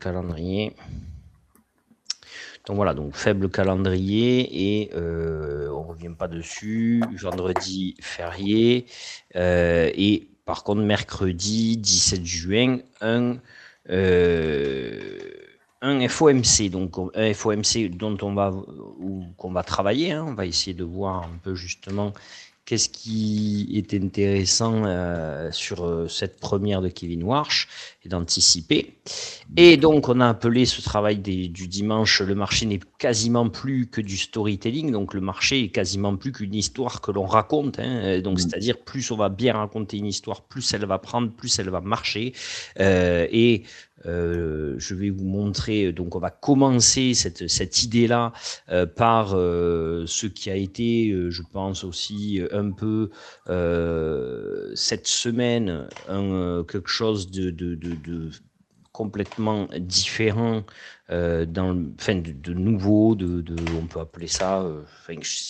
calendrier. Donc voilà, donc faible calendrier et on ne revient pas dessus. Vendredi férié et par contre mercredi 17 juin un FOMC, donc un FOMC dont qu'on va travailler. On va essayer de voir un peu justement qu'est-ce qui est intéressant sur cette première de Kevin Warsh et d'anticiper. Et donc, on a appelé ce travail du dimanche, le marché n'est quasiment plus que du storytelling, donc le marché est quasiment plus qu'une histoire que l'on raconte. Donc, c'est-à-dire, plus on va bien raconter une histoire, plus elle va prendre, plus elle va marcher. Je vais vous montrer, donc on va commencer cette idée-là par ce qui a été, je pense aussi, un peu cette semaine, quelque chose de complètement différent, de nouveau, on peut appeler ça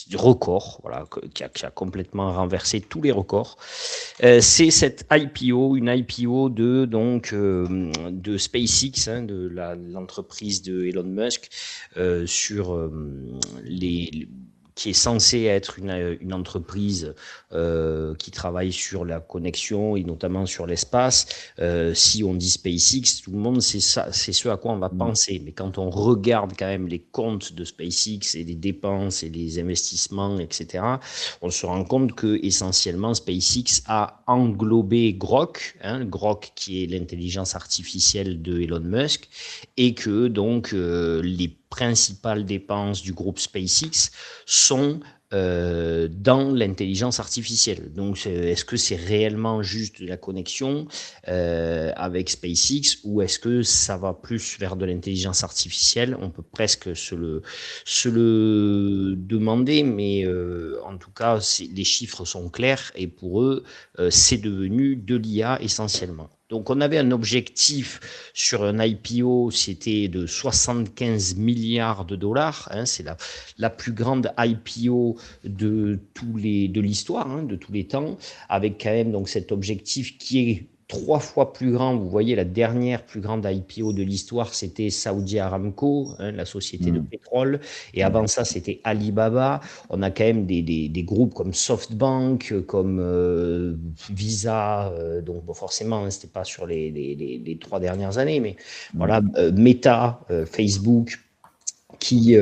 du record, voilà, qui a complètement renversé tous les records. C'est cette IPO, une IPO de SpaceX, de l'entreprise de Elon Musk, qui est censée être une entreprise qui travaille sur la connexion et notamment sur l'espace. Si on dit SpaceX, tout le monde, c'est ce à quoi on va penser. Mais quand on regarde quand même les comptes de SpaceX et les dépenses et les investissements, etc., on se rend compte que essentiellement SpaceX a englobé Grok, Grok qui est l'intelligence artificielle de Elon Musk, et que donc les principales dépenses du groupe SpaceX sont dans l'intelligence artificielle. Donc, est-ce que c'est réellement juste de la connexion avec SpaceX ou est-ce que ça va plus vers de l'intelligence artificielle? On peut presque se le demander, mais en tout cas, les chiffres sont clairs et pour eux, c'est devenu de l'IA essentiellement. Donc, on avait un objectif sur un IPO, c'était de 75 milliards de dollars. C'est la plus grande IPO de l'histoire, de tous les temps, avec quand même donc cet objectif qui est 3 fois plus grand. Vous voyez, la dernière plus grande IPO de l'histoire, c'était Saudi Aramco, la société de pétrole. Et avant ça, c'était Alibaba. On a quand même des groupes comme SoftBank, comme Visa. Donc bon, forcément, c'était pas sur les 3 dernières années, mais voilà, Meta, Facebook, qui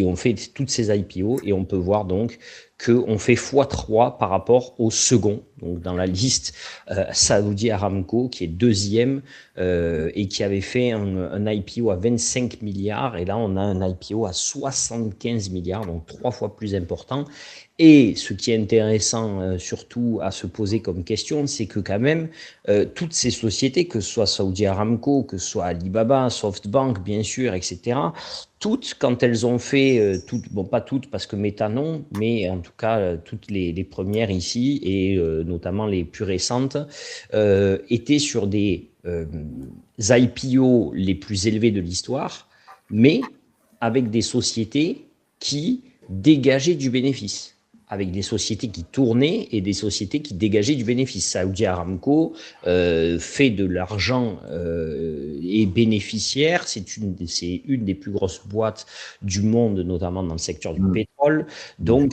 ont fait toutes ces IPO et on peut voir donc qu'on fait x3 par rapport au second, donc dans la liste Saudi Aramco qui est deuxième et qui avait fait un IPO à 25 milliards et là on a un IPO à 75 milliards, donc 3 fois plus important. Et ce qui est intéressant surtout à se poser comme question, c'est que quand même, toutes ces sociétés, que ce soit Saudi Aramco, que ce soit Alibaba, SoftBank, bien sûr, etc., toutes, quand elles ont fait, bon pas toutes parce que Meta non, mais en tout cas toutes les premières ici, et notamment les plus récentes, étaient sur des IPO les plus élevés de l'histoire, mais avec des sociétés qui dégageaient du bénéfice, avec des sociétés qui tournaient et des sociétés qui dégageaient du bénéfice. Saudi Aramco fait de l'argent et bénéficiaire. C'est une des plus grosses boîtes du monde, notamment dans le secteur du pétrole. Donc,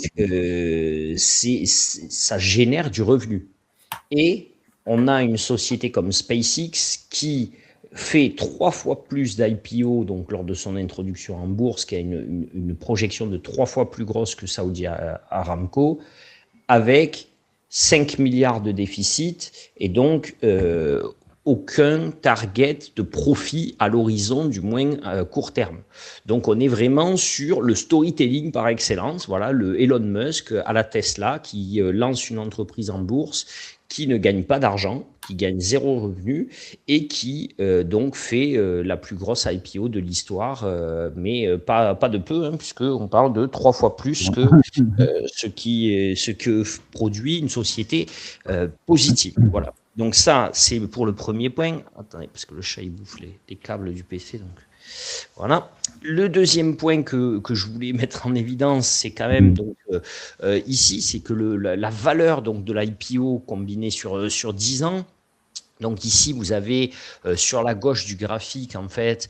ça génère du revenu. Et on a une société comme SpaceX qui fait 3 fois plus d'IPO donc lors de son introduction en bourse, qui a une projection de 3 fois plus grosse que Saudi Aramco, avec 5 milliards de déficit et donc aucun target de profit à l'horizon, du moins court terme. Donc on est vraiment sur le storytelling par excellence. Voilà, le Elon Musk à la Tesla qui lance une entreprise en bourse, qui ne gagne pas d'argent, qui gagne 0 revenu et qui donc fait la plus grosse IPO de l'histoire, mais pas de peu, puisqu'on parle de 3 fois plus que ce que produit une société positive. Voilà. Donc ça, c'est pour le premier point. Attendez, parce que le chat, il bouffe les câbles du PC. Donc voilà. Le deuxième point que je voulais mettre en évidence, c'est quand même donc, ici, c'est que la valeur donc, de l'IPO combinée sur 10 ans Donc ici, vous avez sur la gauche du graphique, en fait,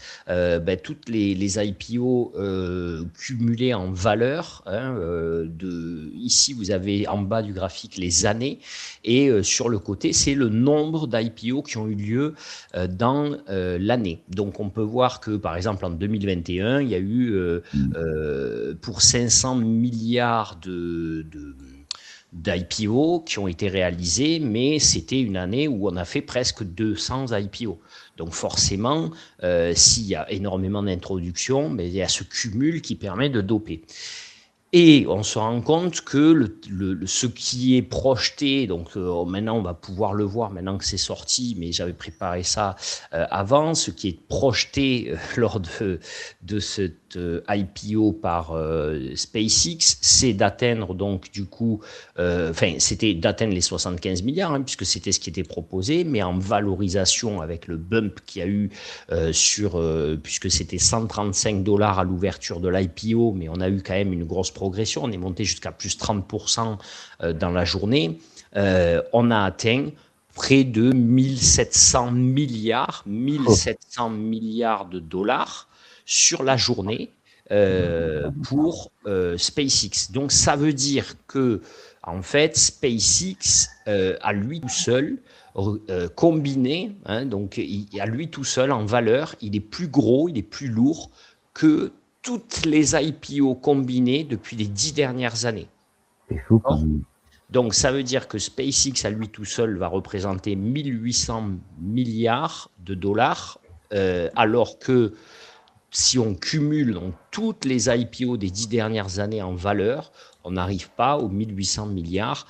toutes les IPO cumulées en valeur. Hein, ici, vous avez en bas du graphique les années, et sur le côté, c'est le nombre d'IPO qui ont eu lieu dans l'année. Donc on peut voir que, par exemple, en 2021, il y a eu pour 500 milliards d'IPO qui ont été réalisés, mais c'était une année où on a fait presque 200 IPO. Donc forcément, s'il y a énormément d'introductions, mais il y a ce cumul qui permet de doper. Et on se rend compte que ce qui est projeté, donc maintenant on va pouvoir le voir maintenant que c'est sorti, mais j'avais préparé ça avant, ce qui est projeté lors de cette IPO par SpaceX, c'est d'atteindre donc du coup, c'était d'atteindre les 75 milliards, hein, puisque c'était ce qui était proposé, mais en valorisation avec le bump qu'il y a eu puisque c'était 135 $ à l'ouverture de l'IPO, mais on a eu quand même une grosse progression, on est monté jusqu'à plus 30% dans la journée, on a atteint près de 1700 milliards de dollars sur la journée pour SpaceX. Donc ça veut dire que en fait SpaceX à lui tout seul combiné, hein, donc à lui tout seul en valeur, il est plus gros, il est plus lourd que toutes les IPO combinées depuis les 10 dernières années. C'est fou quand même. Donc ça veut dire que SpaceX à lui tout seul va représenter 1800 milliards de dollars, alors que si on cumule donc toutes les IPO des 10 dernières années en valeur, on n'arrive pas aux 1800 milliards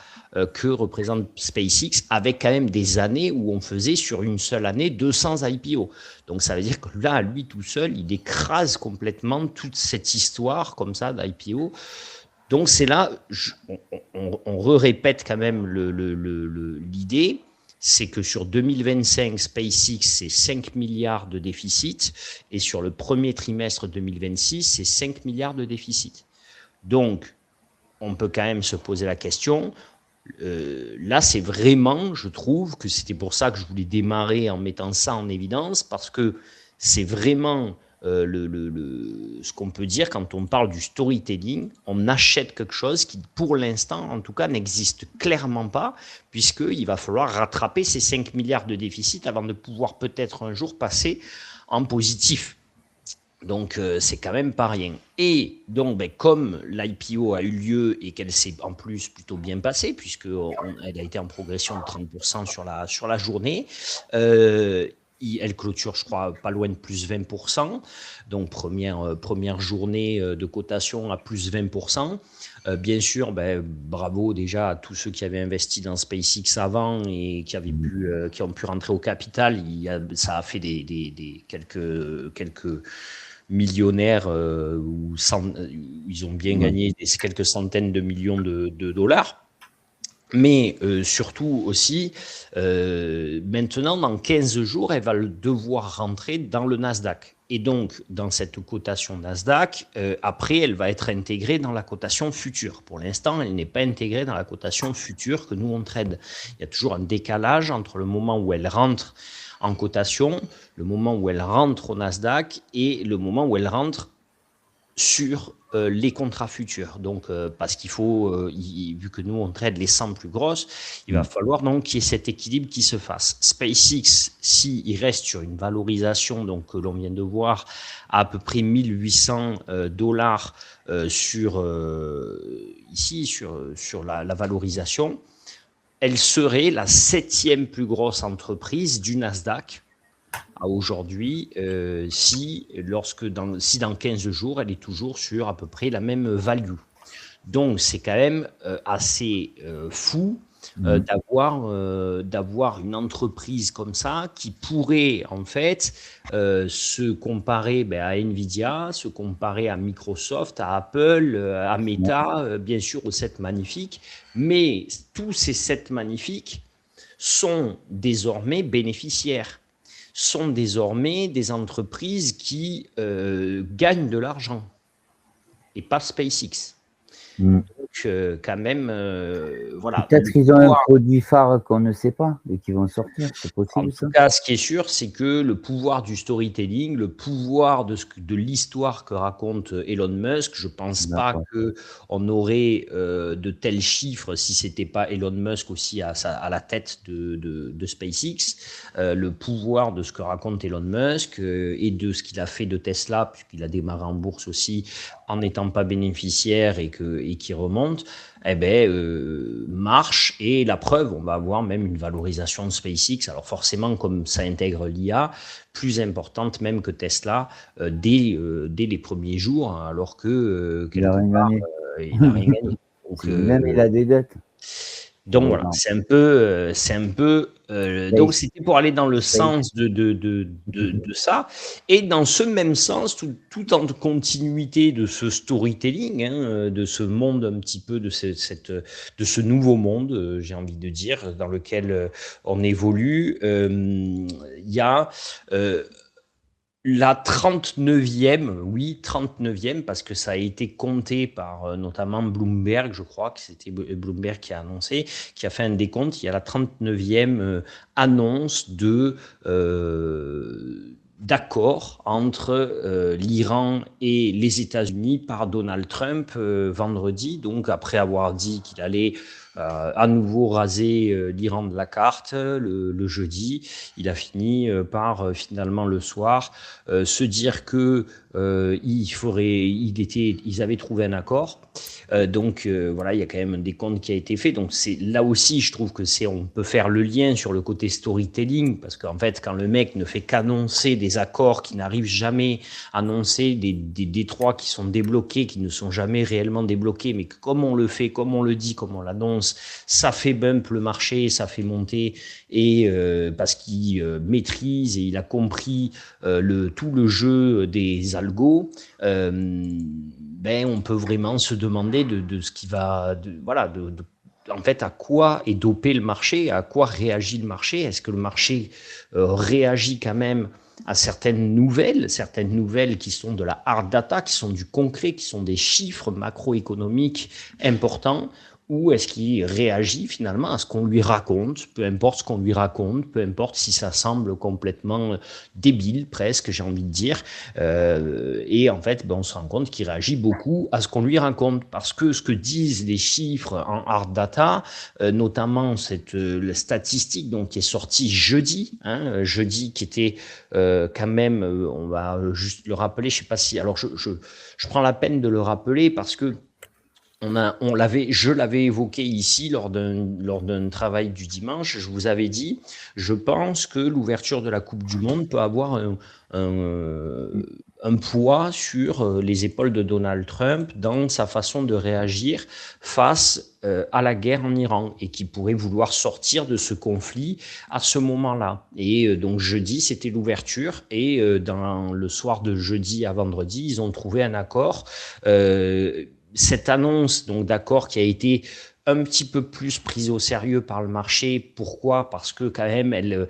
que représente SpaceX, avec quand même des années où on faisait sur une seule année 200 IPO. Donc ça veut dire que là, à lui tout seul, il écrase complètement toute cette histoire comme ça d'IPO. Donc c'est là, on répète quand même l'idée, c'est que sur 2025, SpaceX, c'est 5 milliards de déficit, et sur le premier trimestre 2026, c'est 5 milliards de déficit. Donc, on peut quand même se poser la question. Là, c'est vraiment, je trouve, que c'était pour ça que je voulais démarrer en mettant ça en évidence, parce que c'est vraiment ce qu'on peut dire quand on parle du storytelling. On achète quelque chose qui, pour l'instant, en tout cas, n'existe clairement pas, puisqu'il va falloir rattraper ces 5 milliards de déficit avant de pouvoir peut-être un jour passer en positif. Donc, c'est quand même pas rien. Et donc, comme l'IPO a eu lieu et qu'elle s'est en plus plutôt bien passée, puisqu'elle a été en progression de 30% sur la journée, elle clôture, je crois, pas loin de plus 20%. Donc, première journée de cotation à plus 20%. Bien sûr, bravo déjà à tous ceux qui avaient investi dans SpaceX avant et qui ont pu rentrer au capital. Ça a fait quelques millionnaires où ils ont bien gagné quelques centaines de millions de dollars. Mais surtout aussi, maintenant, dans 15 jours, elle va devoir rentrer dans le Nasdaq. Et donc, dans cette cotation Nasdaq, après, elle va être intégrée dans la cotation future. Pour l'instant, elle n'est pas intégrée dans la cotation future que nous, on trade. Il y a toujours un décalage entre le moment où elle rentre en cotation, le moment où elle rentre au Nasdaq et le moment où elle rentre sur les contrats futurs. Donc, parce qu'il faut, vu que nous, on trade les 100 plus grosses, il va falloir donc qu'il y ait cet équilibre qui se fasse. SpaceX, s'il reste sur une valorisation donc, que l'on vient de voir, à peu près 1800 dollars ici, sur la valorisation, elle serait la 7e plus grosse entreprise du Nasdaq à aujourd'hui, si dans 15 jours, elle est toujours sur à peu près la même value. Donc, c'est quand même assez fou d'avoir une entreprise comme ça qui pourrait, en fait, se comparer à Nvidia, se comparer à Microsoft, à Apple, à Meta, bien sûr, aux 7 magnifiques. Mais tous ces 7 magnifiques sont désormais bénéficiaires, sont désormais des entreprises qui gagnent de l'argent et pas SpaceX. Mm. Donc, quand même, voilà, Peut-être le qu'ils ont un pouvoir. produit phare qu'on ne sait pas et qui vont sortir, c'est En possible tout ça? cas, ce qui est sûr, c'est que le pouvoir du storytelling, le pouvoir de l'histoire que raconte Elon Musk, je pense pas D'accord. que on aurait de tels chiffres si c'était pas Elon Musk aussi à la tête de SpaceX. Le pouvoir de ce que raconte Elon Musk et de ce qu'il a fait de Tesla, puisqu'il a démarré en bourse aussi en n'étant pas bénéficiaire et qui remonte, eh ben, marche. Et la preuve, on va avoir même une valorisation de SpaceX. Alors forcément, comme ça intègre l'IA, plus importante même que Tesla dès les premiers jours, hein, alors que Il a quelque rien part, gagné. il n'a rien gagné. Donc, Même il a des dettes. voilà, Heureusement. c'est un peu. Donc, Space, c'était pour aller dans le Space. sens de ça, et dans ce même sens, tout en continuité de ce storytelling, hein, de ce monde un petit peu de ce nouveau monde, j'ai envie de dire, dans lequel on évolue. Il y a la 39e, oui, 39e, parce que ça a été compté par notamment Bloomberg, je crois que c'était Bloomberg qui a annoncé, qui a fait un décompte. Il y a la 39e annonce d'accord entre l'Iran et les États-Unis par Donald Trump vendredi. Donc, après avoir dit qu'il allait à nouveau raser l'Iran de la carte le jeudi, il a fini par finalement le soir se dire que ils avaient trouvé un accord. Donc voilà, il y a quand même un décompte qui a été fait. Donc c'est là aussi, je trouve que on peut faire le lien sur le côté storytelling, parce qu'en fait, quand le mec ne fait qu'annoncer des accords qui n'arrivent jamais, annoncer des détroits qui sont débloqués, qui ne sont jamais réellement débloqués, mais que comme on le fait, comme on le dit, comme on l'annonce, ça fait bump le marché, ça fait monter, et parce qu'il maîtrise et il a compris tout le jeu des algos, ben, on peut vraiment se demander de ce qui va, voilà, en fait, à quoi est dopé le marché, à quoi réagit le marché. Est-ce que le marché réagit quand même à certaines nouvelles qui sont de la hard data, qui sont du concret, qui sont des chiffres macroéconomiques importants, ou est-ce qu'il réagit finalement à ce qu'on lui raconte, peu importe ce qu'on lui raconte, peu importe si ça semble complètement débile presque, j'ai envie de dire. Et en fait, ben, on se rend compte qu'il réagit beaucoup à ce qu'on lui raconte, parce que ce que disent les chiffres en hard data, notamment la statistique donc, qui est sortie jeudi, hein, jeudi qui était quand même, on va juste le rappeler, je sais pas si, alors je prends la peine de le rappeler parce que je l'avais évoqué ici lors d'un travail du dimanche. Je vous avais dit, je pense que l'ouverture de la Coupe du Monde peut avoir un poids sur les épaules de Donald Trump dans sa façon de réagir face à la guerre en Iran, et qui pourrait vouloir sortir de ce conflit à ce moment-là. Et donc jeudi, c'était l'ouverture, et dans le soir de jeudi à vendredi, ils ont trouvé un accord. Cette annonce donc d'accord qui a été un petit peu plus prise au sérieux par le marché. Pourquoi? Parce que quand même, elle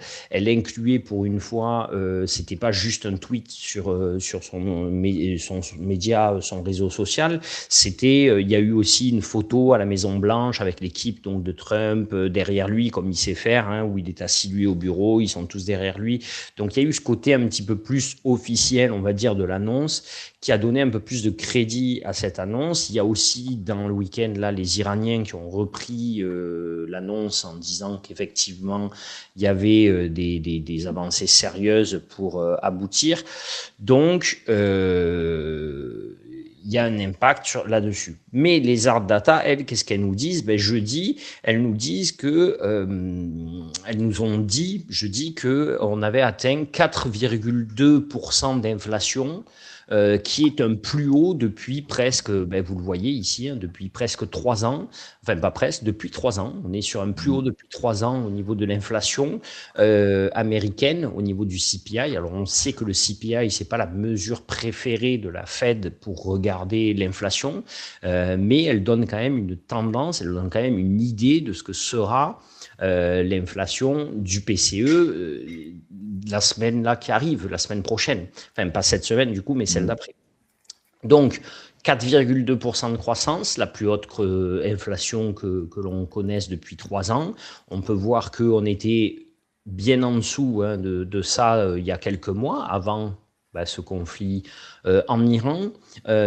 incluait pour une fois, c'était pas juste un tweet sur son média, son réseau social. C'était, il y a eu aussi une photo à la Maison Blanche avec l'équipe donc de Trump derrière lui, comme il sait faire, hein, où il est assis lui au bureau, ils sont tous derrière lui. Donc il y a eu ce côté un petit peu plus officiel, on va dire, de l'annonce, qui a donné un peu plus de crédit à cette annonce. Il y a aussi dans le week-end là les Iraniens qui ont repris l'annonce en disant qu'effectivement il y avait des avancées sérieuses pour aboutir. Donc il y a un impact là-dessus. Mais les hard data, elles, qu'est-ce qu'elles nous disent? Ben, jeudi, elles nous disent que, elles nous ont dit, jeudi, qu'on avait atteint 4,2% d'inflation, qui est un plus haut depuis presque, ben, vous le voyez ici, hein, depuis presque 3 ans, enfin pas presque, depuis 3 ans. On est sur un plus haut depuis 3 ans au niveau de l'inflation américaine, au niveau du CPI. Alors on sait que le CPI, c'est pas la mesure préférée de la Fed pour regarder l'inflation, mais elle donne quand même une tendance, elle donne quand même une idée de ce que sera l'inflation du PCE la semaine là qui arrive, la semaine prochaine. Enfin, pas cette semaine du coup, mais celle d'après. Donc, 4,2% de croissance, la plus haute inflation que l'on connaisse depuis 3 ans. On peut voir qu'on était bien en dessous de ça il y a quelques mois, avant ce conflit en Iran.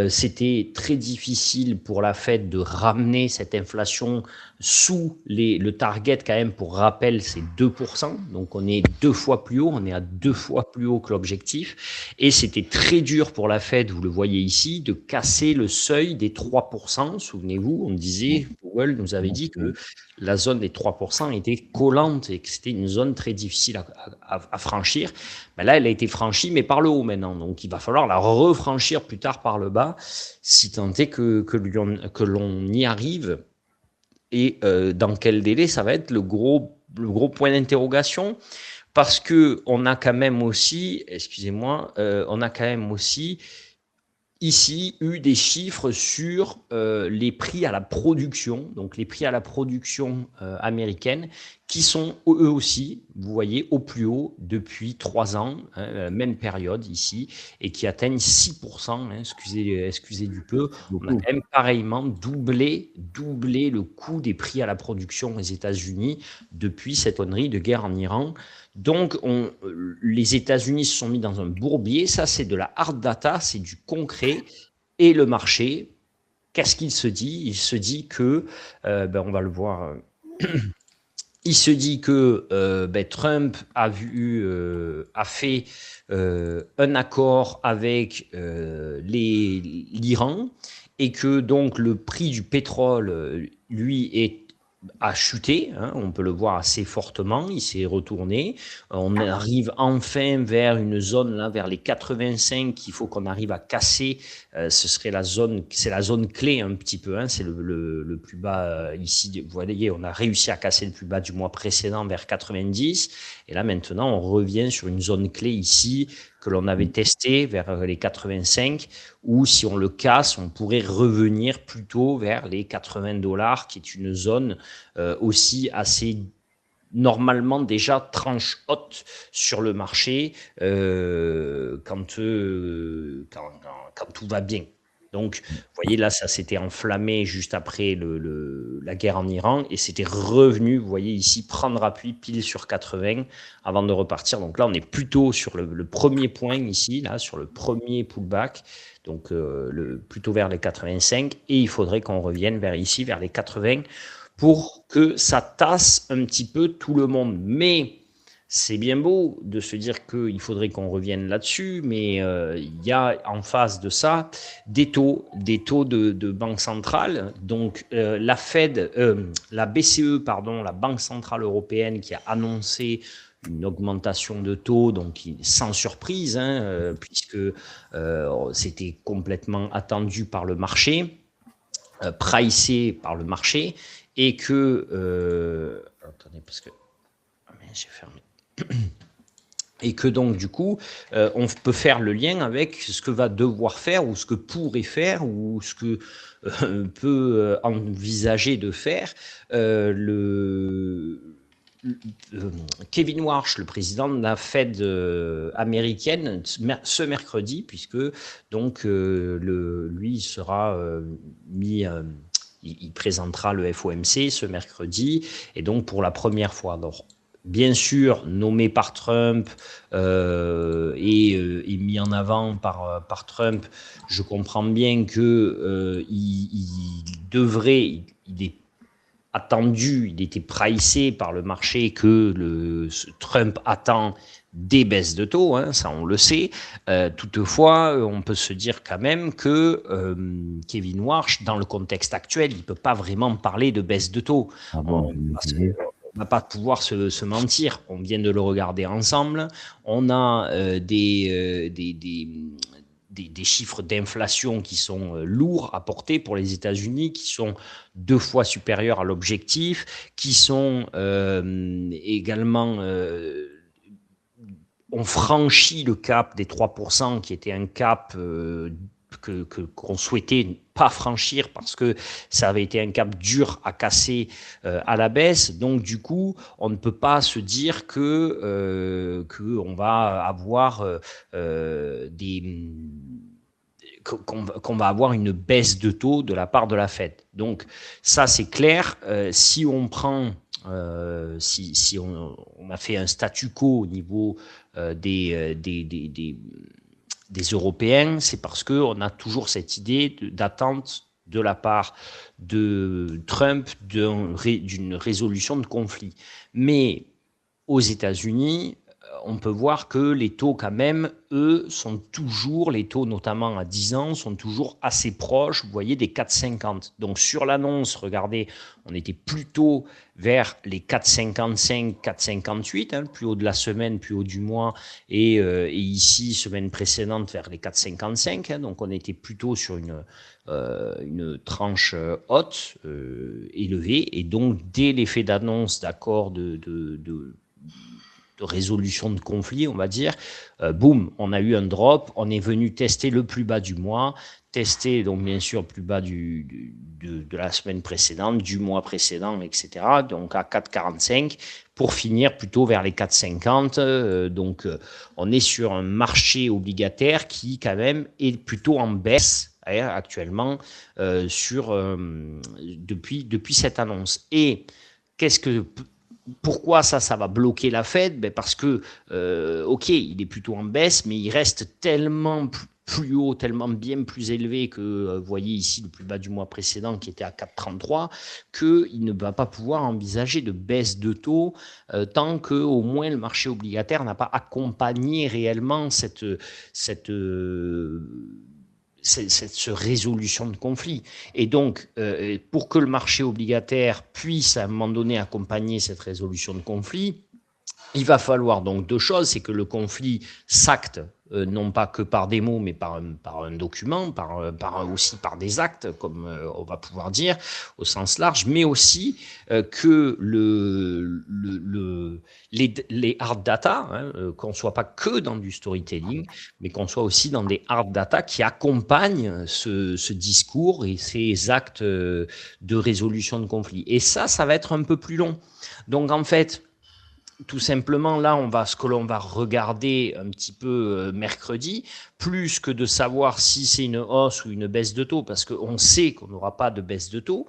C'était très difficile pour la Fed de ramener cette inflation sous le target quand même, pour rappel, c'est 2%. Donc on est 2 fois plus haut, on est à 2 fois plus haut que l'objectif. Et c'était très dur pour la Fed, vous le voyez ici, de casser le seuil des 3%. Souvenez-vous, on disait, Powell nous avait dit que la zone des 3% était collante et que c'était une zone très difficile à franchir. Ben là, elle a été franchie, mais par le haut maintenant. Donc il va falloir la refranchir plus tard par le bas, si tant est que l'on y arrive. Et dans quel délai, ça va être le gros point d'interrogation, parce que on a quand même aussi, excusez-moi, on a quand même aussi ici eu des chiffres sur les prix à la production, donc les prix à la production américaine, qui sont eux aussi, vous voyez, au plus haut depuis 3 ans, même période ici, et qui atteignent 6%, excusez du peu. On a quand même pareillement doublé le coût des prix à la production aux États-Unis depuis cette connerie de guerre en Iran. Donc, les États-Unis se sont mis dans un bourbier. Ça, c'est de la hard data, c'est du concret. Et le marché, qu'est-ce qu'il se dit? Il se dit que, on va le voir, il se dit que Trump a fait un accord avec l'Iran, et que donc le prix du pétrole, lui, a chuté, on peut le voir assez fortement, il s'est retourné. On arrive enfin vers une zone, là, vers les 85, qu'il faut qu'on arrive à casser. Ce serait c'est la zone clé un petit peu, c'est le plus bas ici. Vous voyez, on a réussi à casser le plus bas du mois précédent vers 90, et là maintenant on revient sur une zone clé ici que l'on avait testé vers les 85, où si on le casse, on pourrait revenir plutôt vers les $80, qui est une zone aussi assez normalement déjà tranche haute sur le marché quand tout va bien. Donc, vous voyez, là, ça s'était enflammé juste après la guerre en Iran, et c'était revenu, vous voyez ici, prendre appui pile sur 80 avant de repartir. Donc là, on est plutôt sur le premier point ici, là, sur le premier pullback, donc plutôt vers les 85, et il faudrait qu'on revienne vers ici, vers les 80, pour que ça tasse un petit peu tout le monde. Mais c'est bien beau de se dire qu'il faudrait qu'on revienne là-dessus, mais il y a en face de ça des taux de banque centrale. Donc la Fed, la BCE, pardon, la Banque centrale européenne, qui a annoncé une augmentation de taux, donc sans surprise, puisque c'était complètement attendu par le marché, pricé par le marché, et que attendez, parce que j'ai fermé. Et que donc du coup, on peut faire le lien avec ce que va devoir faire, ou ce que pourrait faire, ou ce que peut envisager de faire Kevin Warsh, le président de la Fed américaine, ce mercredi, puisque donc lui sera mis. Il présentera le FOMC ce mercredi, et donc pour la première fois. Donc, bien sûr, nommé par Trump et mis en avant par Trump, je comprends bien que il est attendu, il était pricé par le marché que Trump attend des baisses de taux, ça on le sait. Toutefois, on peut se dire quand même que Kevin Warsh, dans le contexte actuel, il ne peut pas vraiment parler de baisse de taux. On ne va pas pouvoir se mentir. On vient de le regarder ensemble. On a des chiffres d'inflation qui sont lourds à porter pour les États-Unis, qui sont 2 fois supérieurs à l'objectif, qui sont également on franchit le cap des 3%, qui était un cap qu'on souhaitait pas franchir, parce que ça avait été un cap dur à casser à la baisse. Donc du coup, on ne peut pas se dire que on va avoir qu'on va avoir une baisse de taux de la part de la Fed. Donc ça, c'est clair. Si on prend, si on a fait un statu quo au niveau des Européens, c'est parce qu'on a toujours cette idée d'attente de la part de Trump d'une résolution de conflit. Mais aux États-Unis, on peut voir que les taux, quand même, eux, sont toujours, les taux notamment à 10 ans, sont toujours assez proches, vous voyez, des 4,50. Donc sur l'annonce, regardez, on était plutôt vers les 4,55, 4,58, hein, plus haut de la semaine, plus haut du mois, et ici, semaine précédente, vers les 4,55. Hein, donc on était plutôt sur une tranche haute, élevée, et donc dès l'effet d'annonce d'accord de résolution de conflit, on va dire, boum, on a eu un drop, on est venu tester le plus bas du mois, tester donc bien sûr le plus bas de la semaine précédente, du mois précédent, etc. Donc à 4,45 pour finir plutôt vers les 4,50. Donc on est sur un marché obligataire qui quand même est plutôt en baisse actuellement depuis cette annonce. Et pourquoi ça va bloquer la Fed? Parce que, ok, il est plutôt en baisse, mais il reste tellement plus haut, tellement bien plus élevé que, vous voyez ici le plus bas du mois précédent qui était à 4,33, qu'il ne va pas pouvoir envisager de baisse de taux tant que au moins le marché obligataire n'a pas accompagné réellement cette résolution de conflit. Et donc, pour que le marché obligataire puisse à un moment donné accompagner cette résolution de conflit, il va falloir donc deux choses, c'est que le conflit s'acte non pas que par des mots, mais par un document, aussi par des actes, comme on va pouvoir dire au sens large, mais aussi que les hard data, hein, qu'on ne soit pas que dans du storytelling, mais qu'on soit aussi dans des hard data qui accompagnent ce discours et ces actes de résolution de conflit. Et ça va être un peu plus long. Donc en fait, tout simplement, là, ce que l'on va regarder un petit peu mercredi, plus que de savoir si c'est une hausse ou une baisse de taux, parce qu'on sait qu'on n'aura pas de baisse de taux,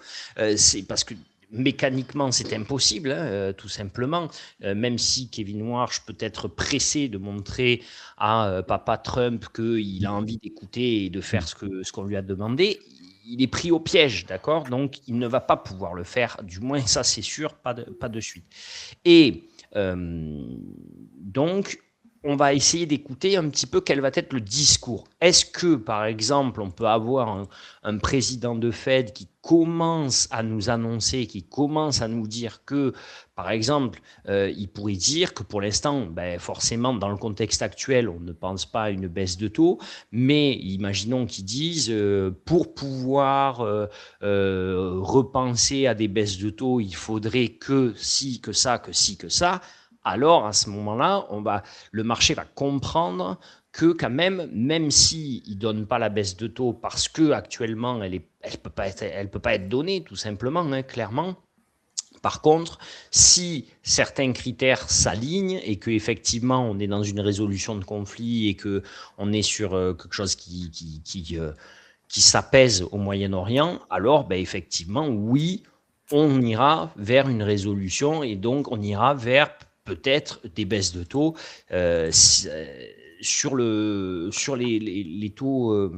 c'est parce que mécaniquement, c'est impossible, hein, tout simplement, même si Kevin Warsh peut être pressé de montrer à papa Trump qu'il a envie d'écouter et de faire ce qu'on lui a demandé. Il est pris au piège, d'accord? Donc, il ne va pas pouvoir le faire, du moins ça c'est sûr, pas de suite. Et donc, on va essayer d'écouter un petit peu quel va être le discours. Est-ce que, par exemple, on peut avoir un président de Fed qui commence à nous annoncer, qui commence à nous dire que, par exemple, il pourrait dire que pour l'instant, forcément, dans le contexte actuel, on ne pense pas à une baisse de taux, mais imaginons qu'ils disent, pour pouvoir repenser à des baisses de taux, il faudrait que ci, que ça, que ci, que ça. Alors, à ce moment-là, le marché va comprendre que quand même s'il ne donne pas la baisse de taux parce qu'actuellement, elle peut pas être donnée, tout simplement, hein, clairement. Par contre, si certains critères s'alignent et qu'effectivement on est dans une résolution de conflit et qu'on est sur quelque chose qui s'apaise au Moyen-Orient, alors effectivement, oui, on ira vers une résolution et donc on ira vers peut-être des baisses de taux sur les taux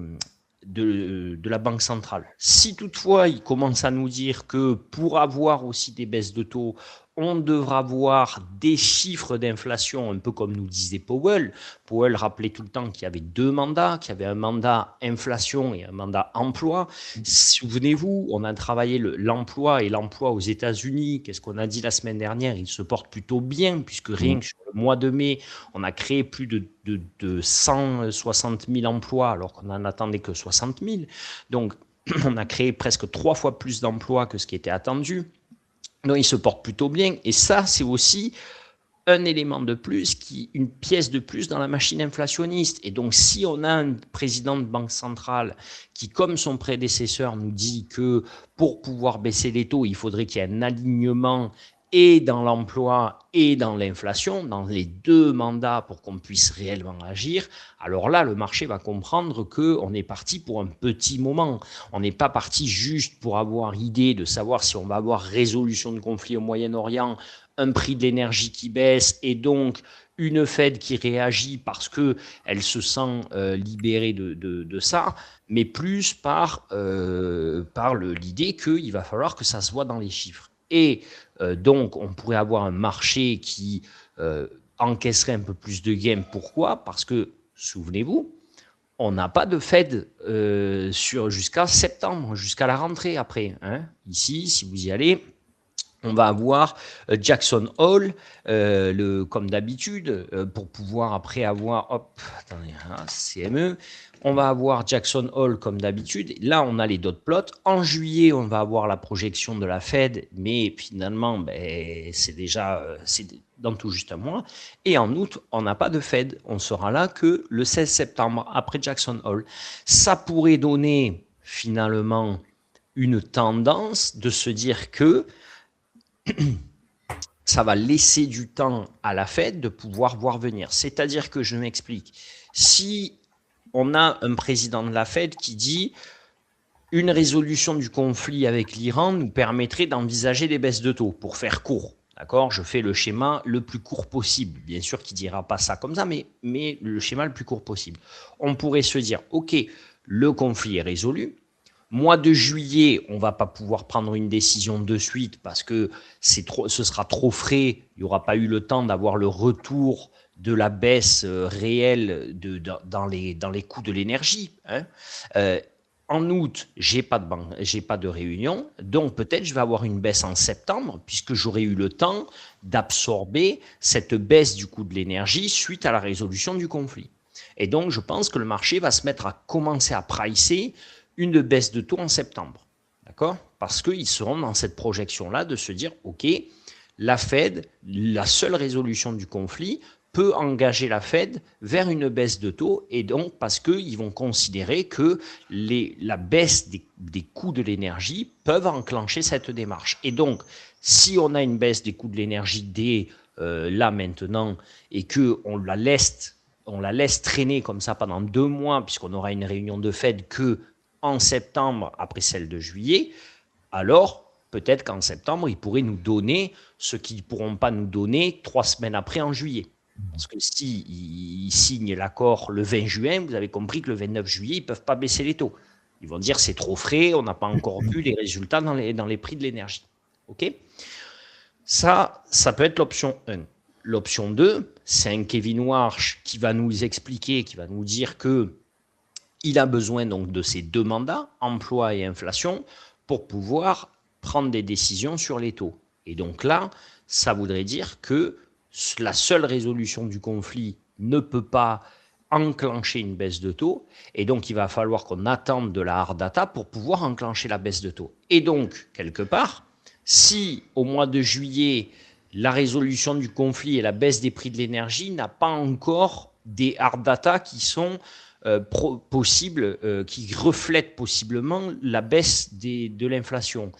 de la Banque centrale. Si toutefois, il commence à nous dire que pour avoir aussi des baisses de taux, on devra avoir des chiffres d'inflation, un peu comme nous disait Powell. Powell rappelait tout le temps qu'il y avait deux mandats, qu'il y avait un mandat inflation et un mandat emploi. Souvenez-vous, on a travaillé l'emploi et l'emploi aux États-Unis. Qu'est-ce qu'on a dit la semaine dernière? Il se porte plutôt bien, puisque rien que sur le mois de mai, on a créé plus de 160 000 emplois, alors qu'on n'en attendait que 60 000. Donc, on a créé presque 3 fois plus d'emplois que ce qui était attendu. Donc, il se porte plutôt bien. Et ça, c'est aussi un élément de plus, une pièce de plus dans la machine inflationniste. Et donc, si on a un président de banque centrale qui, comme son prédécesseur, nous dit que pour pouvoir baisser les taux, il faudrait qu'il y ait un alignement et dans l'emploi et dans l'inflation, dans les deux mandats pour qu'on puisse réellement agir, alors là, le marché va comprendre qu'on est parti pour un petit moment. On n'est pas parti juste pour avoir idée de savoir si on va avoir résolution de conflit au Moyen-Orient, un prix de l'énergie qui baisse et donc une Fed qui réagit parce qu'elle se sent libérée de ça, mais plus par l'idée qu'il va falloir que ça se voit dans les chiffres. Et donc, on pourrait avoir un marché qui encaisserait un peu plus de gains. Pourquoi? Parce que, souvenez-vous, on n'a pas de Fed jusqu'à septembre, jusqu'à la rentrée après. Hein. Ici, si vous y allez, on va avoir Jackson Hole, comme d'habitude, pour pouvoir après avoir, hop, attendez, CME, on va avoir Jackson Hole comme d'habitude. Là, on a les dot plots. En juillet, on va avoir la projection de la Fed, mais finalement, c'est déjà c'est dans tout juste un mois. Et en août, on n'a pas de Fed. On sera là que le 16 septembre, après Jackson Hole. Ça pourrait donner finalement une tendance de se dire que ça va laisser du temps à la Fed de pouvoir voir venir. C'est-à-dire que, je m'explique, si on a un président de la Fed qui dit une résolution du conflit avec l'Iran nous permettrait d'envisager des baisses de taux, pour faire court. D'accord, je fais le schéma le plus court possible. Bien sûr qu'il ne dira pas ça comme ça, mais le schéma le plus court possible. On pourrait se dire, OK, le conflit est résolu. Mois de juillet, on ne va pas pouvoir prendre une décision de suite parce que ce sera trop frais. Il n'y aura pas eu le temps d'avoir le retour de la baisse réelle dans les coûts de l'énergie. Hein. En août, j'ai pas de réunion, donc peut-être je vais avoir une baisse en septembre puisque j'aurai eu le temps d'absorber cette baisse du coût de l'énergie suite à la résolution du conflit. Et donc, je pense que le marché va se mettre à commencer à pricer une baisse de taux en septembre. D'accord? Parce qu'ils seront dans cette projection-là de se dire, OK, la Fed, la seule résolution du conflit, peut engager la Fed vers une baisse de taux, et donc parce qu'ils vont considérer que la baisse des coûts de l'énergie peuvent enclencher cette démarche. Et donc, si on a une baisse des coûts de l'énergie dès là maintenant, et qu'on la laisse traîner comme ça pendant 2 mois, puisqu'on aura une réunion de Fed que en septembre, après celle de juillet, alors peut-être qu'en septembre, ils pourraient nous donner ce qu'ils ne pourront pas nous donner 3 semaines après en juillet. Parce que s'ils signent l'accord le 20 juin, vous avez compris que le 29 juillet, ils ne peuvent pas baisser les taux. Ils vont dire c'est trop frais, on n'a pas encore vu les résultats dans les prix de l'énergie. OK? Ça peut être l'option 1. L'option 2, c'est un Kevin Warsh qui va nous expliquer, qui va nous dire que il a besoin donc de ces 2 mandats, emploi et inflation, pour pouvoir prendre des décisions sur les taux. Et donc là, ça voudrait dire que la seule résolution du conflit ne peut pas enclencher une baisse de taux, et donc il va falloir qu'on attende de la hard data pour pouvoir enclencher la baisse de taux. Et donc, quelque part, si au mois de juillet, la résolution du conflit et la baisse des prix de l'énergie n'a pas encore des hard data qui sont possible, qui reflète possiblement la baisse de l'inflation.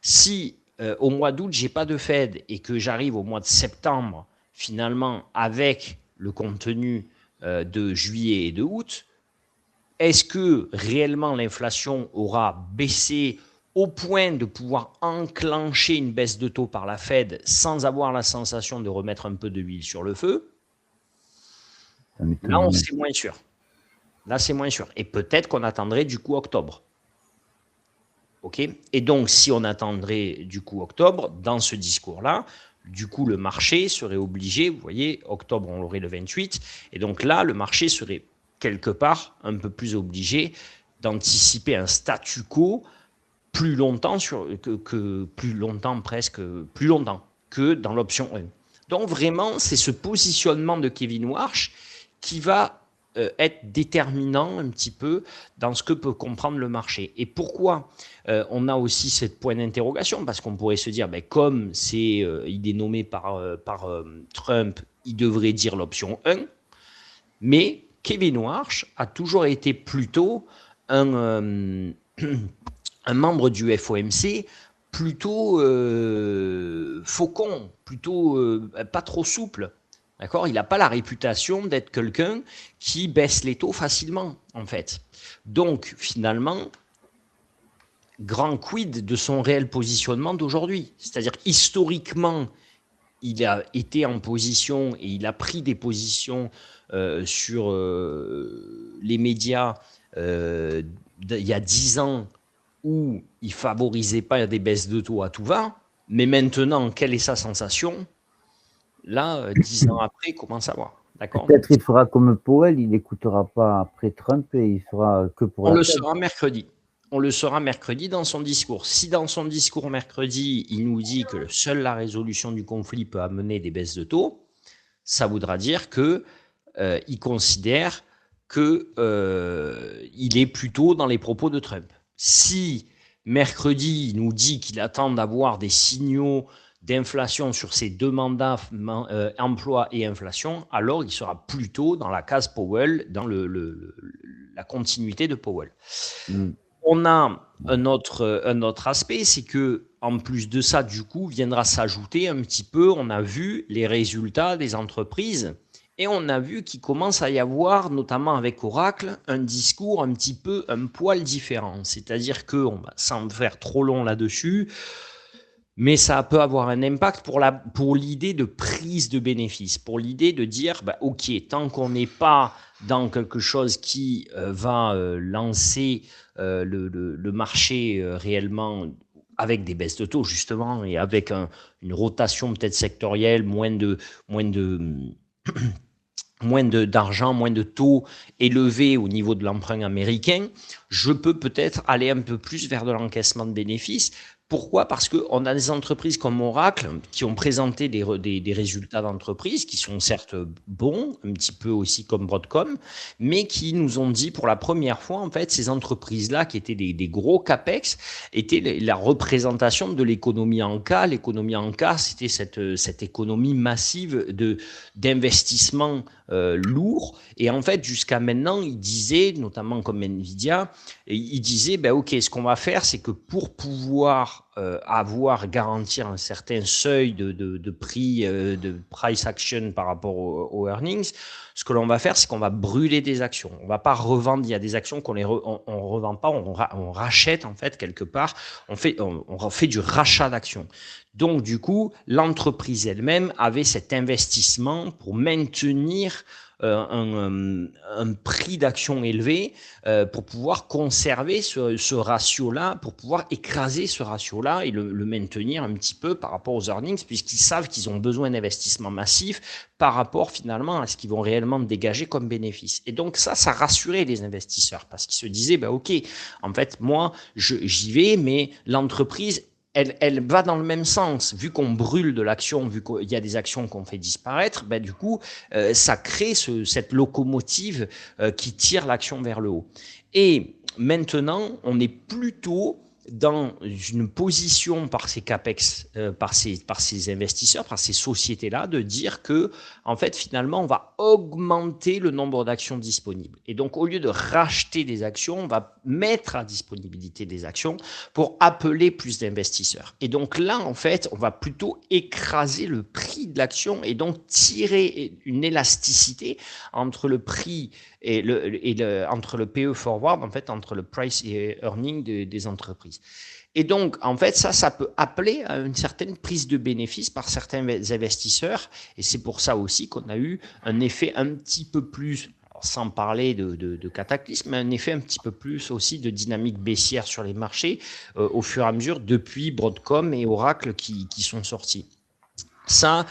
Si au mois d'août, j'ai pas de Fed et que j'arrive au mois de septembre, finalement, avec le contenu de juillet et de août, est-ce que réellement l'inflation aura baissé au point de pouvoir enclencher une baisse de taux par la Fed sans avoir la sensation de remettre un peu de huile sur le feu? Là, on c'est moins sûr. Là, c'est moins sûr. Et peut-être qu'on attendrait du coup octobre. OK? Et donc, si on attendrait du coup octobre, dans ce discours-là, du coup, le marché serait obligé, vous voyez, octobre, on l'aurait le 28, et donc là, le marché serait quelque part un peu plus obligé d'anticiper un statu quo plus longtemps, plus longtemps que dans l'option 1. Donc vraiment, c'est ce positionnement de Kevin Warsh qui va être déterminant un petit peu dans ce que peut comprendre le marché. Et pourquoi on a aussi ce point d'interrogation? Parce qu'on pourrait se dire, comme il est nommé par Trump, il devrait dire l'option 1, mais Kevin Warsh a toujours été plutôt un membre du FOMC plutôt faucon, plutôt pas trop souple. D'accord? Il n'a pas la réputation d'être quelqu'un qui baisse les taux facilement, en fait. Donc, finalement, grand quid de son réel positionnement d'aujourd'hui. C'est-à-dire, historiquement, il a été en position et il a pris des positions sur les médias il y a 10 ans où il ne favorisait pas des baisses de taux à tout va. Mais maintenant, quelle est sa sensation? Là, 10 ans après, comment savoir? D'accord? Peut-être il fera comme Powell, il n'écoutera pas après Trump et il fera que pour On la le Fed. saura mercredi. On le saura mercredi dans son discours. Si dans son discours mercredi, il nous dit que seule la résolution du conflit peut amener des baisses de taux, ça voudra dire que il considère qu'il est plutôt dans les propos de Trump. Si mercredi, il nous dit qu'il attend d'avoir des signaux d'inflation sur ces deux mandats, emploi et inflation, alors il sera plutôt dans la case Powell, dans la continuité de Powell. On a un autre aspect, c'est que en plus de ça, du coup, viendra s'ajouter un petit peu, on a vu les résultats des entreprises et on a vu qu'il commence à y avoir, notamment avec Oracle, un discours un petit peu, un poil différent. C'est-à-dire que, sans faire trop long là-dessus, mais ça peut avoir un impact pour l'idée de prise de bénéfice, pour l'idée de dire, bah, OK, tant qu'on n'est pas dans quelque chose qui va lancer le marché réellement avec des baisses de taux, justement, et avec une rotation peut-être sectorielle, moins d'argent, moins de taux élevés au niveau de l'emprunt américain, je peux peut-être aller un peu plus vers de l'encaissement de bénéfices. Pourquoi? Parce qu'on a des entreprises comme Oracle qui ont présenté des résultats d'entreprise qui sont certes bons, un petit peu aussi comme Broadcom, mais qui nous ont dit pour la première fois, en fait, ces entreprises-là, qui étaient des gros CAPEX, étaient la représentation de l'économie en cas. L'économie en cas, c'était cette économie massive d'investissement lourd. Et en fait, jusqu'à maintenant, ils disaient, notamment comme Nvidia, ils disaient, ben, OK, ce qu'on va faire, c'est que pour pouvoir garantir un certain seuil de prix, de price action par rapport aux earnings, ce que l'on va faire, c'est qu'on va brûler des actions. On ne va pas revendre. Il y a des actions qu'on on revend pas, on rachète en fait quelque part. On fait du rachat d'actions. Donc du coup, l'entreprise elle-même avait cet investissement pour maintenir un prix d'action élevé pour pouvoir conserver ce ratio-là, pour pouvoir écraser ce ratio-là et le maintenir un petit peu par rapport aux earnings, puisqu'ils savent qu'ils ont besoin d'investissements massifs par rapport finalement à ce qu'ils vont réellement dégager comme bénéfice. Et donc ça rassurait les investisseurs parce qu'ils se disaient, bah, OK, en fait, moi, j'y vais, mais l'entreprise elle va dans le même sens. Vu qu'on brûle de l'action, vu qu'il y a des actions qu'on fait disparaître, ben, du coup, ça crée cette locomotive qui tire l'action vers le haut. Et maintenant, on est plutôt dans une position par ces capex, par ces investisseurs, par ces sociétés-là, de dire que, en fait, finalement, on va augmenter le nombre d'actions disponibles. Et donc, au lieu de racheter des actions, on va mettre à disponibilité des actions pour appeler plus d'investisseurs. Et donc là, en fait, on va plutôt écraser le prix de l'action et donc tirer une élasticité entre le prix entre le PE forward, en fait, entre le price et earning des entreprises. Et donc, en fait, ça peut appeler à une certaine prise de bénéfice par certains investisseurs. Et c'est pour ça aussi qu'on a eu un effet un petit peu plus, sans parler de cataclysme, mais un effet un petit peu plus aussi de dynamique baissière sur les marchés au fur et à mesure depuis Broadcom et Oracle qui sont sortis. Ça,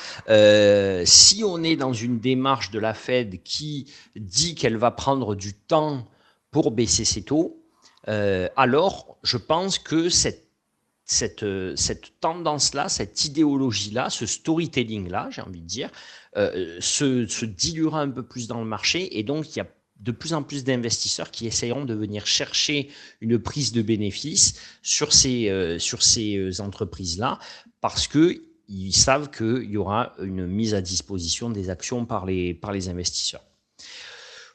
si on est dans une démarche de la Fed qui dit qu'elle va prendre du temps pour baisser ses taux, alors je pense que cette tendance-là, cette idéologie-là, ce storytelling-là, j'ai envie de dire, se diluera un peu plus dans le marché et donc il y a de plus en plus d'investisseurs qui essayeront de venir chercher une prise de bénéfice sur ces entreprises-là parce que ils savent qu'il y aura une mise à disposition des actions par les investisseurs.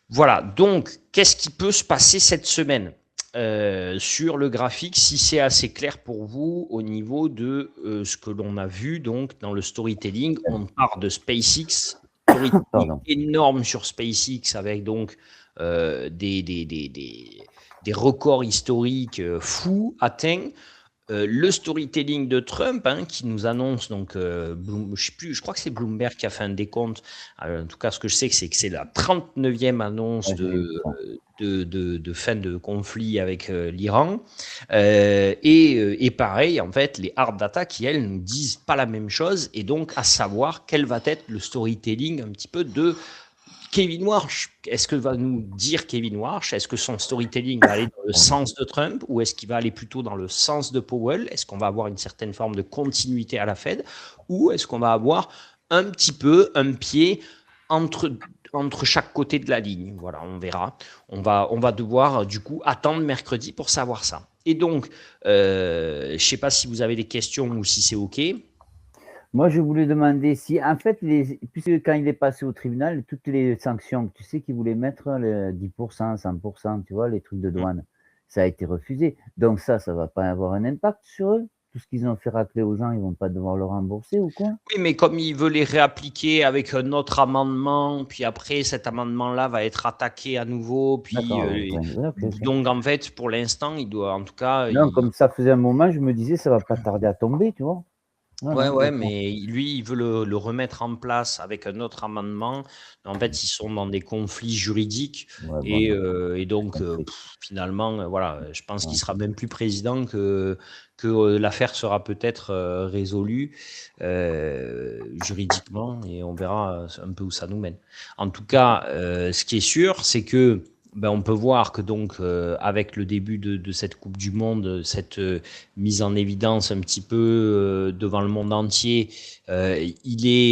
Voilà, donc qu'est-ce qui peut se passer cette semaine ? sur le graphique si c'est assez clair pour vous au niveau de ce que l'on a vu donc dans le storytelling. On part de SpaceX, storytelling Pardon. énorme sur SpaceX avec donc des records historiques fous atteints. Le storytelling de Trump, hein, qui nous annonce, donc, je sais plus, je crois que c'est Bloomberg qui a fait un décompte. En tout cas, ce que je sais, c'est que c'est la 39e annonce Ouais, j'ai vu ça. de fin de conflit avec l'Iran. Et pareil, en fait, les hard data qui, elles, nous disent pas la même chose, et donc à savoir quel va être le storytelling un petit peu de Kevin Warsh. Est-ce que va nous dire Kevin Warsh? Est-ce que son storytelling va aller dans le sens de Trump ou est-ce qu'il va aller plutôt dans le sens de Powell? Est-ce qu'on va avoir une certaine forme de continuité à la Fed ou est-ce qu'on va avoir un petit peu un pied entre chaque côté de la ligne? Voilà, on verra. On va devoir du coup attendre mercredi pour savoir ça. Et donc, je ne sais pas si vous avez des questions ou si c'est OK. Moi, je voulais demander si, en fait, puisque quand il est passé au tribunal, toutes les sanctions, tu sais, qu'ils voulaient mettre le 10%, 100%, tu vois, les trucs de douane, ça a été refusé. Donc ça va pas avoir un impact sur eux? Tout ce qu'ils ont fait racler aux gens, ils vont pas devoir le rembourser ou quoi? Oui, mais comme il veut les réappliquer avec un autre amendement, puis après cet amendement-là va être attaqué à nouveau, puis D'accord, ouais, ok, ok. donc en fait pour l'instant il doit en tout cas Non, comme ça faisait un moment, je me disais, ça va pas tarder à tomber, tu vois? Non, ouais, non, ouais, d'accord. mais lui, il veut le remettre en place avec un autre amendement. En fait, ils sont dans des conflits juridiques Ouais, bon, d'accord, et j'ai donc, compris. finalement, voilà, je pense qu'il Ouais. sera même plus président que l'affaire sera peut-être résolue juridiquement et on verra un peu où ça nous mène. En tout cas, ce qui est sûr, c'est que ben, on peut voir que donc avec le début de cette Coupe du Monde, cette mise en évidence un petit peu devant le monde entier, il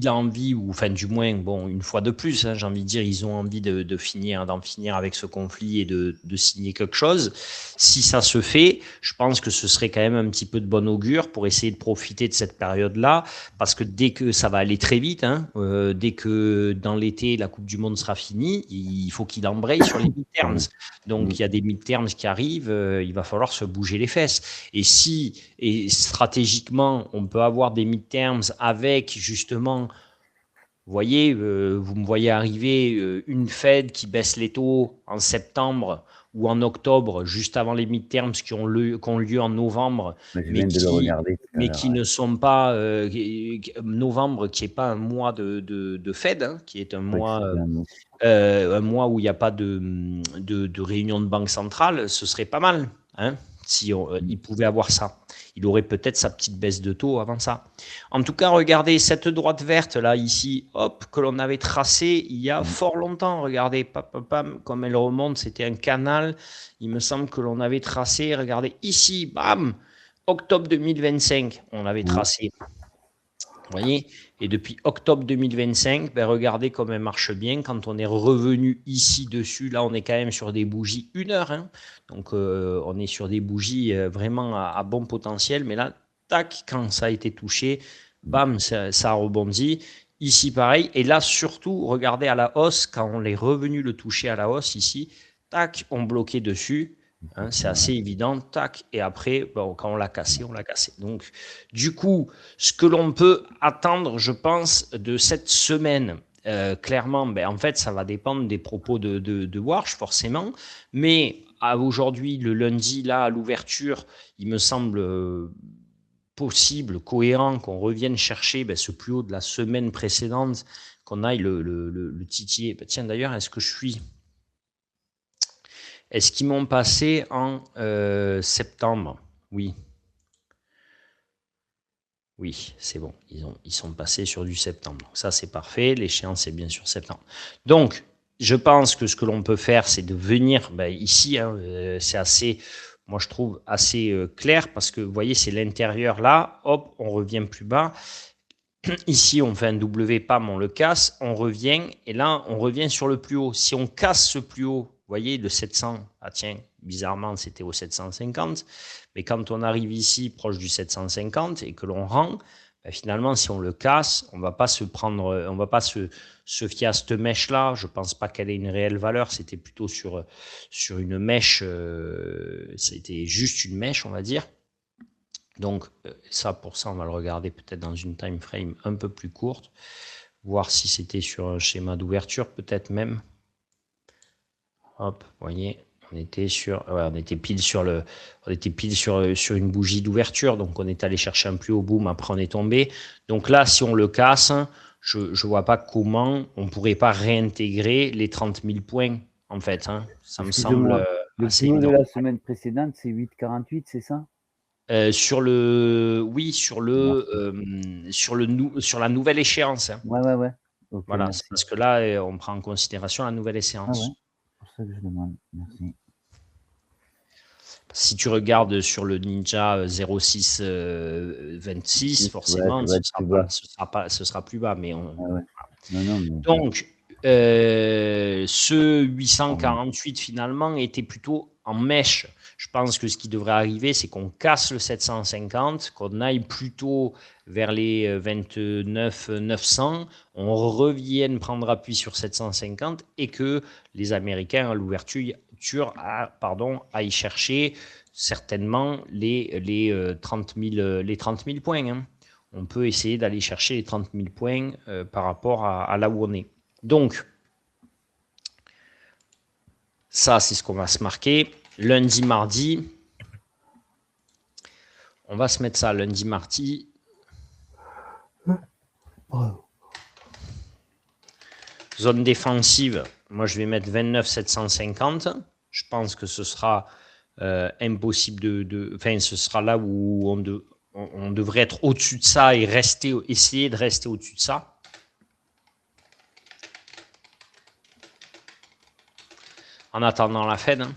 a envie, ou enfin du moins, bon, une fois de plus, hein, j'ai envie de dire, ils ont envie d'en finir avec ce conflit et de signer quelque chose. Si ça se fait, je pense que ce serait quand même un petit peu de bon augure pour essayer de profiter de cette période-là, parce que dès que ça va aller très vite, hein, dès que dans l'été la Coupe du Monde sera finie, il faut qu'il embraye sur les midterms. Pardon. Mm. Donc il y a des midterms qui arrivent, il va falloir se bouger les fesses. Et stratégiquement, on peut avoir des midterms avec justement, vous voyez, vous me voyez arriver une Fed qui baisse les taux en septembre ou en octobre, juste avant les midterms qui ont lieu en novembre, Mais je mais viens de le qui, regarder tout à mais l'heure. qui Ouais. ne sont pas novembre, qui n'est pas un mois de Fed, hein, qui est Je croyais que c'était un autre. un mois où il n'y a pas de réunion de banque centrale, ce serait pas mal, hein, si Mm. il pouvait avoir ça. Il aurait peut-être sa petite baisse de taux avant ça. En tout cas, regardez cette droite verte là, ici, hop, que l'on avait tracée il y a Mm. fort longtemps. Regardez, pam, pam, pam, comme elle remonte, c'était un canal. Il me semble que l'on avait tracé, regardez, ici, bam, octobre 2025, on avait Ouais. tracé. Vous voyez? Et depuis octobre 2025, ben regardez comme elle marche bien. Quand on est revenu ici dessus, là, on est quand même sur des bougies 1 heure, hein. Donc, on est sur des bougies vraiment à bon potentiel. Mais là, tac, quand ça a été touché, Mm. bam, ça a rebondi. Ici, pareil. Et là, surtout, regardez à la hausse, quand on est revenu le toucher à la hausse ici, tac, on bloquait dessus. Hein, c'est Ouais. assez évident, tac. Et après, bon, quand on l'a cassé, on l'a cassé. Donc, du coup, ce que l'on peut attendre, je pense, de cette semaine, clairement, ben, en fait, ça va dépendre des propos de Warsh, forcément. Mais aujourd'hui, le lundi, là, à l'ouverture, il me semble possible, cohérent, qu'on revienne chercher ben, ce plus haut de la semaine précédente, qu'on aille le titiller. Ben, tiens, d'ailleurs, est-ce qu'ils m'ont passé en septembre? Oui. Oui, c'est bon. Ils sont passés sur du septembre. Donc ça, c'est parfait. L'échéance est bien sûr septembre. Donc, je pense que ce que l'on peut faire, c'est de venir ben, ici. Hein, c'est assez, moi je trouve assez clair parce que vous voyez, c'est l'intérieur là. Hop, on revient plus bas. Ici, on fait un W, pam, on le casse, on revient, et là, on revient sur le plus haut. Si on casse ce plus haut, vous voyez, le 700, ah tiens, bizarrement, c'était au 750, mais quand on arrive ici, proche du 750, et que l'on rend, ben, finalement, si on le casse, on va pas se prendre, on va pas se fier à cette mèche-là. Je pense pas qu'elle ait une réelle valeur. C'était plutôt sur une mèche, c'était juste une mèche, on va dire. Donc ça, pour ça, on va le regarder peut-être dans une time frame un peu plus courte, voir si c'était sur un schéma d'ouverture, peut-être même. Hop, vous voyez, on était pile sur une bougie d'ouverture, donc on est allé chercher un plus haut, boom, après on est tombé. Donc là, si on le casse, je ne vois pas comment on ne pourrait pas réintégrer les 30 000 points, en fait. Hein. Ça me semble le assez plus haut de évident. la semaine précédente, c'est 8,48, c'est ça? Sur la nouvelle échéance. Hein. Ouais. Ok, Voilà, c'est merci. parce que là, on prend en considération la nouvelle Ah ouais, échéance. c'est pour ça que je demande. Merci. Si tu regardes sur le Ninja 0626, Ouais, forcément, ça va être plus bas. ce sera plus bas. Mais Ah ouais. Non, mais. donc, ce 848 finalement était plutôt en mèche. Je pense que ce qui devrait arriver, c'est qu'on casse le 750, qu'on aille plutôt vers les 29 900, on revienne prendre appui sur 750 et que les Américains à l'ouverture aillent chercher certainement les 30 000 points. Hein. On peut essayer d'aller chercher les 30 000 points par rapport à là où on est. Donc, ça, c'est ce qu'on va se marquer. Lundi, mardi, on va se mettre ça lundi, mardi. Zone défensive, moi je vais mettre 29 750. Je pense que ce sera impossible enfin, ce sera là où on devrait être au-dessus de ça et essayer de rester au-dessus de ça. En attendant la Fed. Hein.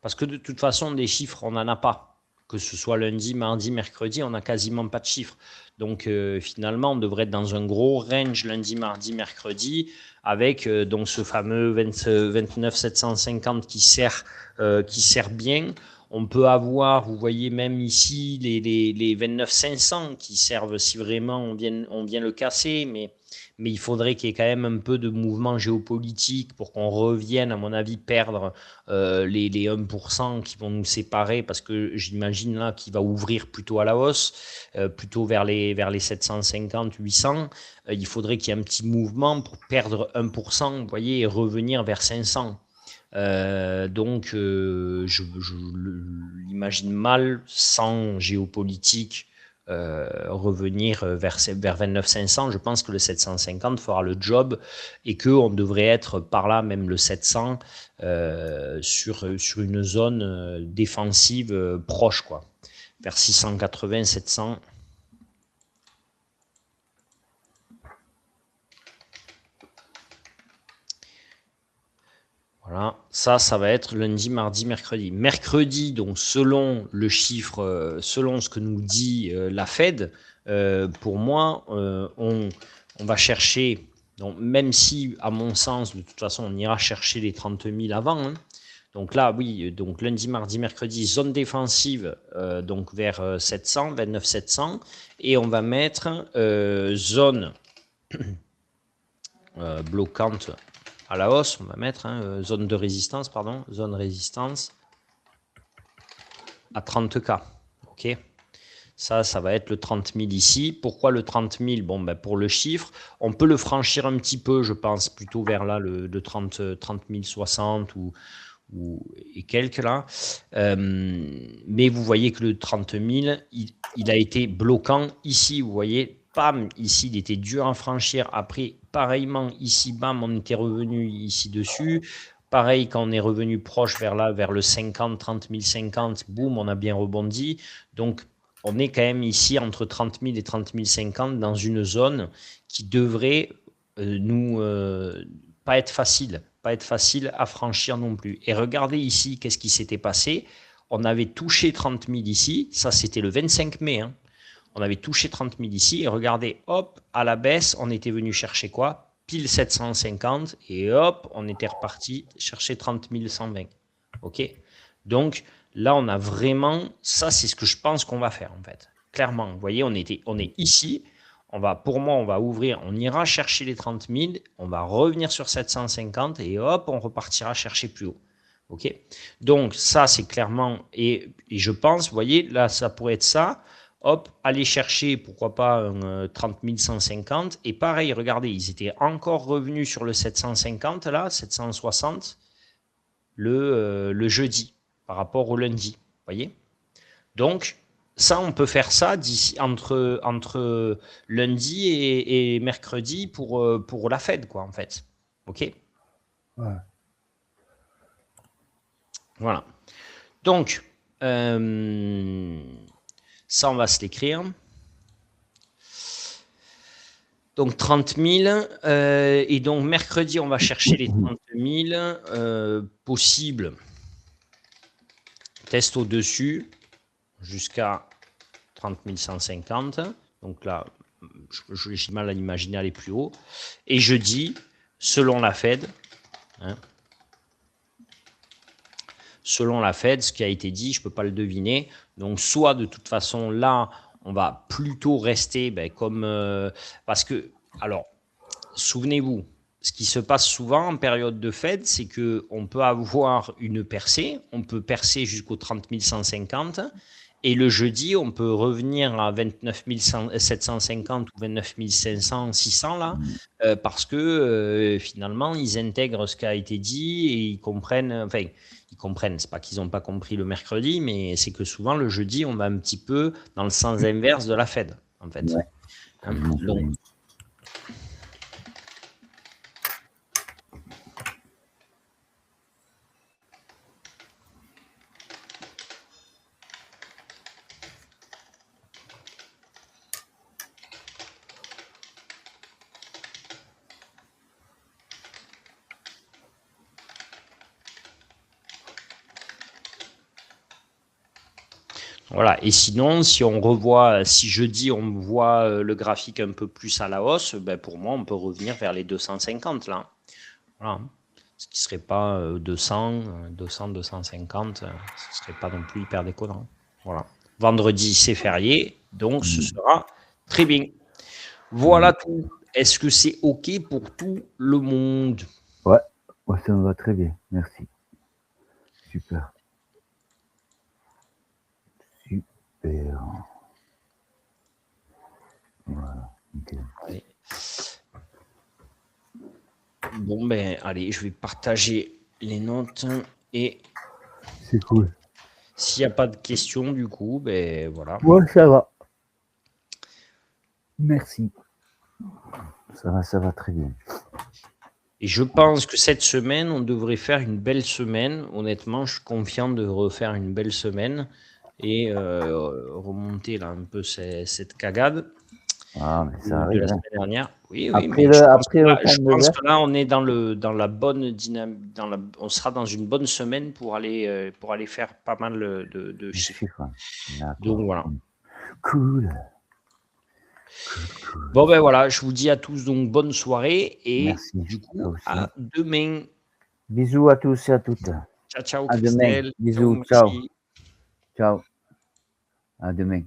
Parce que de toute façon, des chiffres, on n'en a pas. Que ce soit lundi, mardi, mercredi, on n'a quasiment pas de chiffres. Donc finalement, on devrait être dans un gros range lundi, mardi, mercredi, avec donc ce fameux 29 750 qui sert bien. On peut avoir, vous voyez même ici, les 29 500 qui servent si vraiment on vient le casser, mais il faudrait qu'il y ait quand même un peu de mouvement géopolitique pour qu'on revienne, à mon avis, perdre les 1% qui vont nous séparer, parce que j'imagine là qu'il va ouvrir plutôt à la hausse, plutôt vers les 750, 800. Il faudrait qu'il y ait un petit mouvement pour perdre 1%, vous voyez, et revenir vers 500. Donc, je l'imagine mal sans géopolitique revenir vers 29 500. Je pense que le 750 fera le job et qu'on devrait être par là, même le 700, sur une zone défensive proche, quoi, vers 680, 700. Voilà, ça va être lundi, mardi, mercredi. Mercredi, donc selon le chiffre, selon ce que nous dit la Fed, pour moi, on va chercher, donc même si, à mon sens, de toute façon, on ira chercher les 30 000 avant. Hein. Donc là, oui, donc lundi, mardi, mercredi, zone défensive, donc vers 700, 29 700, et on va mettre zone bloquante à la hausse, on va mettre zone de résistance, zone résistance à 30K. Ok, ça va être le 30 000 ici. Pourquoi le 30 000? Bon, ben pour le chiffre, on peut le franchir un petit peu, je pense, plutôt vers là, le 30 060 et quelques là. Mais vous voyez que le 30 000, il a été bloquant ici, vous voyez. Pam, ici, il était dur à franchir. Après, pareillement, ici, bam, on était revenu ici dessus. Pareil, quand on est revenu proche vers là, vers le 50, 30 050, boum, on a bien rebondi. Donc, on est quand même ici entre 30 000 et 30 050 dans une zone qui devrait pas être facile à franchir non plus. Et regardez ici, qu'est-ce qui s'était passé? On avait touché 30 000 ici, ça c'était le 25 mai, hein. On avait touché 30 000 ici, et regardez, hop, à la baisse, on était venu chercher quoi? Pile 750, et hop, on était reparti chercher 30 120. Ok? Donc là, on a vraiment, ça c'est ce que je pense qu'on va faire en fait. Clairement, vous voyez, on est ici. Pour moi, on va ouvrir, on ira chercher les 30 000, on va revenir sur 750 et hop, on repartira chercher plus haut. OK? Donc, ça, c'est clairement, et je pense, vous voyez, là, ça pourrait être ça. Hop, aller chercher, pourquoi pas, un 30 150. Et pareil, regardez, ils étaient encore revenus sur le 750, là, 760, le jeudi, par rapport au lundi. Vous voyez? Donc, ça, on peut faire ça d'ici entre lundi et mercredi pour la Fed, quoi, en fait. OK? Ouais. Voilà. Donc, ça, on va se l'écrire. Donc, 30 000. Et donc, mercredi, on va chercher les 30 000 possibles. Test au-dessus jusqu'à 30 150. Donc là, j'ai mal à l'imaginer aller plus haut. Et jeudi, selon la Fed, selon la Fed, ce qui a été dit, je ne peux pas le deviner. Donc, soit de toute façon, là, on va plutôt rester comme... parce que, alors, souvenez-vous, ce qui se passe souvent en période de Fed, c'est qu'on peut avoir une percée, on peut percer jusqu'au 30 150, et le jeudi, on peut revenir à 29 750 ou 29 500, 600 là, parce que finalement, ils intègrent ce qui a été dit et ils comprennent, c'est pas qu'ils n'ont pas compris le mercredi, mais c'est que souvent, le jeudi, on va un petit peu dans le sens inverse de la Fed, en fait. Ouais. Donc, voilà. Et sinon, si jeudi on voit le graphique un peu plus à la hausse, pour moi, on peut revenir vers les 250 là. Voilà. Ce qui ne serait pas 200, 250, ce ne serait pas non plus hyper déconnant. Voilà. Vendredi, c'est férié, donc ce sera très bien. Voilà tout. Est-ce que c'est OK pour tout le monde? Ouais, ça me va très bien. Merci. Super. Voilà. Okay. Allez. Bon, allez, je vais partager les notes et... C'est cool. S'il n'y a pas de questions, du coup, voilà. Ouais, ça va. Merci. Ça va très bien. Et je pense que cette semaine, on devrait faire une belle semaine. Honnêtement, je suis confiant de refaire une belle semaine et remonter là un peu cette cagade mais ça de arrive, la semaine dernière. Oui, après mais je pense que là, on est dans la bonne dynamique, on sera dans une bonne semaine pour aller faire pas mal de chiffres. Donc voilà. Cool. Bon voilà, je vous dis à tous donc bonne soirée et merci. Du coup à demain. Bisous à tous et à toutes. Ciao à Christelle. Demain. Bisous, ciao. Ciao. À demain.